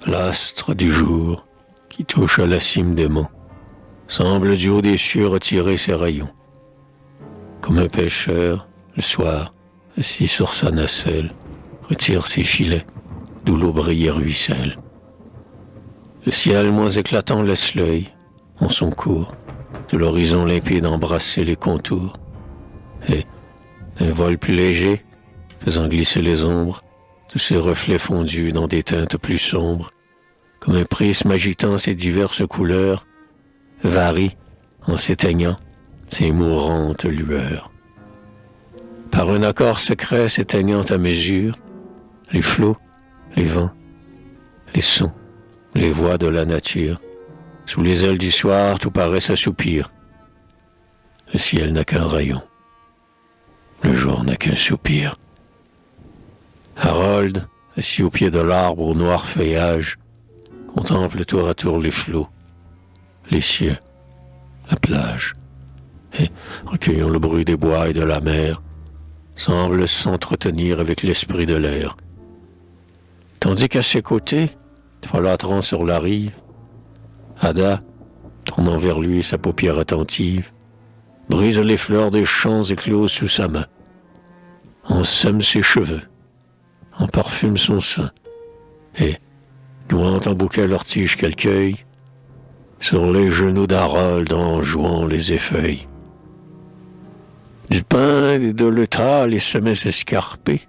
L'astre du jour, qui touche à la cime des monts, semble du haut des cieux retirer ses rayons. Comme un pêcheur, le soir, assis sur sa nacelle, retire ses filets, d'où l'eau brille et ruisselle. Le ciel moins éclatant laisse l'œil, en son cours, de l'horizon limpide embrasser les contours. Et, d'un vol plus léger, faisant glisser les ombres, tous ces reflets fondus dans des teintes plus sombres, comme un prisme agitant ses diverses couleurs, varie, en s'éteignant, ses mourantes lueurs. Par un accord secret s'éteignant à mesure, les flots, les vents, les sons, les voix de la nature, sous les ailes du soir, tout paraît s'assoupir. Le ciel n'a qu'un rayon, le jour n'a qu'un soupir. Harold, assis au pied de l'arbre au noir feuillage, contemple tour à tour les flots, les cieux, la plage, et, recueillant le bruit des bois et de la mer, semble s'entretenir avec l'esprit de l'air. Tandis qu'à ses côtés, folâtrant sur la rive, Ada, tournant vers lui sa paupière attentive, brise les fleurs des champs écloses sous sa main, en sème ses cheveux, en parfume son sein, et, nouant en bouquet l'ortige qu'elle cueille, sur les genoux d'Harold en jouant les effeuilles. Du pain et de l'état les semelles escarpées,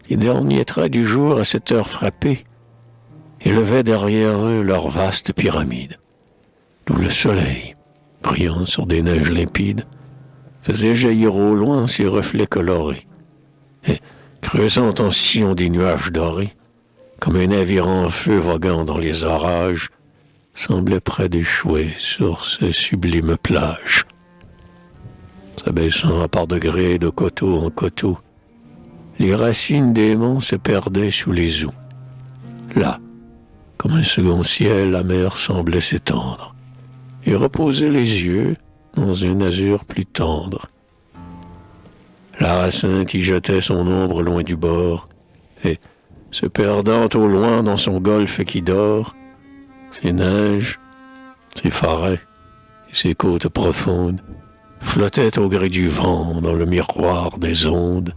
les derniers traits du jour à cette heure frappée, élevaient derrière eux leur vaste pyramide, d'où le soleil, brillant sur des neiges limpides, faisait jaillir au loin ses reflets colorés, et, creusant en sillon des nuages dorés, comme un navire en feu voguant dans les orages, semblait près d'échouer sur ces sublimes plages. S'abaissant à part degrés de coteau en coteau, les racines des monts se perdaient sous les eaux. Là, comme un second ciel, la mer semblait s'étendre et reposer les yeux dans un azur plus tendre. La Hyacinthe y jetait son ombre loin du bord, et, se perdant au loin dans son golfe qui dort, ses neiges, ses forêts et ses côtes profondes flottaient au gré du vent dans le miroir des ondes.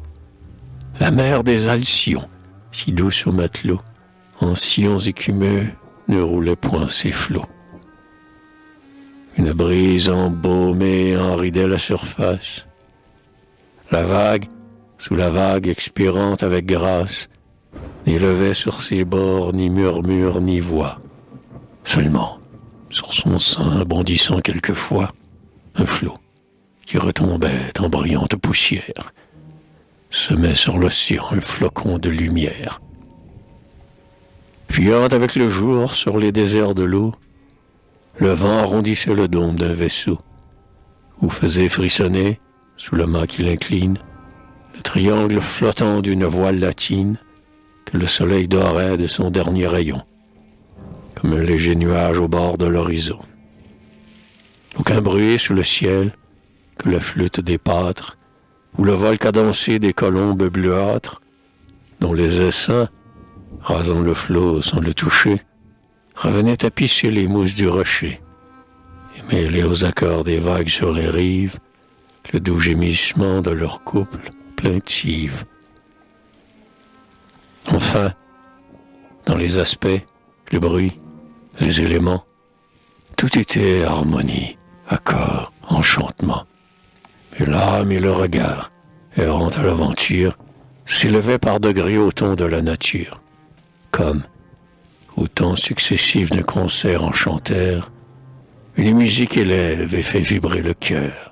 La mer des Alcyons, si douce aux matelots, en sillons écumeux, ne roulait point ses flots. Une brise embaumée enridait la surface. La vague, sous la vague expirante avec grâce, n'élevait sur ses bords ni murmure ni voix. Seulement, sur son sein bondissant quelquefois, un flot qui retombait en brillante poussière semait sur l'océan un flocon de lumière. Fuyant avec le jour sur les déserts de l'eau, le vent arrondissait le dôme d'un vaisseau, où faisait frissonner, sous le mât qui l'incline, le triangle flottant d'une voile latine que le soleil dorait de son dernier rayon, comme un léger nuage au bord de l'horizon. Aucun bruit sous le ciel que la flûte des pâtres ou le vol cadencé des colombes bleuâtres, dont les essaims, rasant le flot sans le toucher, revenaient tapisser les mousses du rocher et mêler aux accords des vagues sur les rives le doux gémissement de leur couple plaintive. Enfin, dans les aspects, le bruit, les éléments, tout était harmonie, accord, enchantement. Et l'âme et le regard, errant à l'aventure, s'élevaient par degrés au ton de la nature, comme, au temps successif d'un concert enchanteur, une musique élève et fait vibrer le cœur.